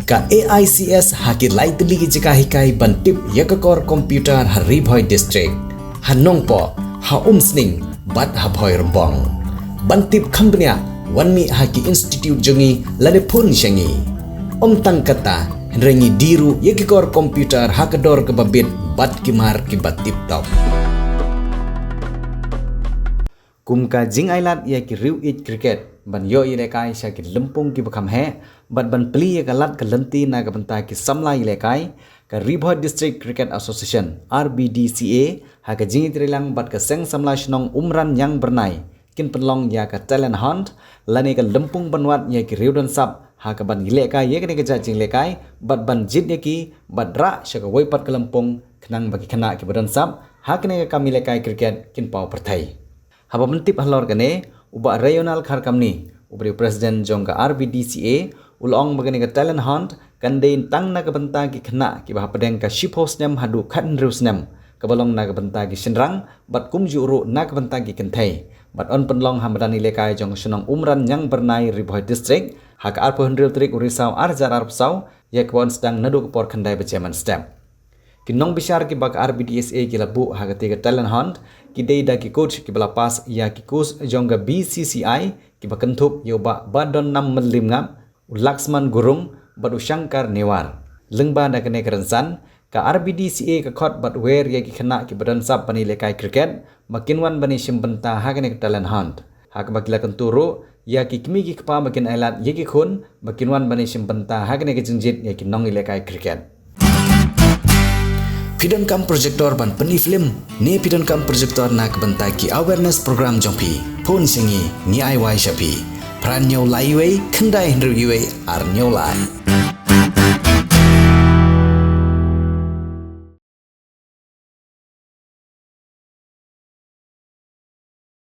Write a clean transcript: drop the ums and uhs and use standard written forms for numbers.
ka AICS haki lai tili ki jika hikai bantip yakakor komputer hari boy district hanong po ha umsning bat ha boy rembong bantip kambnya wanmi haki institute jongi lade pun syangi tang kata rengi diru yakakor komputer hakador ke babit bat kimar ki batip top kumka jing ailat ya ki riu it cricket ban yo ilekai sya ki lempung ki bakam he bat ban pli ya kalat ka lenti na ka banta ki samla ilekai ka Ribhoi District Cricket Association RBDCA ha ka jing trilang bat ka seng samla shnong umran yang bernai kin penlong ya ka talent hunt lani ka lempung banwat ya ki riu dan sap ha ka ban ilekai ya ka ka jing lekai bat ban jit ya ki bat ra sya ka waipat ka lempung kenang bagi kena ki badan sap ha ka kami lekai cricket kin pau perthai haba mentip halor kane uba regional khar kamni ubri president jongga RBDCA ulong bagani ka talent hunt kandein tang na ka banta ki khna ki bah padeng ka shipos nem hadu khan rusnem kabalong na ka banta ki sinrang bat kumju ru na ka banta ki kenthai bat on penlong hamdani lekai jong sunong umran yang bernai Ribhoi district ha ka arpo hendril trik urisau arjar arpsau yak won sedang nadu ka por khandai bejaman step kinong bishar ki bak RBDSA ki labu ha ka tiga talent hunt ki deida ki coach ki bala pas ya ki coach jongga BCCI ki bakentup yo ba badon nam melim ngam Laksman Gurung badu Shankar Newar lengba na kene kerensan ka RBDCA ka khot bat wer ya ki khana ki badan sap pani lekai cricket makinwan bani simbenta ha kene talent hunt ha ka bakila kenturu ya ki kimi ki kpa makin ailat ye ki khun makinwan bani simbenta ha kene ki jinjit ya ki nong lekai cricket Pidon kam projector ban pani film ne pidon kam projector nak bentai ki awareness program jompi pun singi ni ai wai shapi pran nyau lai wei kendai hendru yue ar nyau lai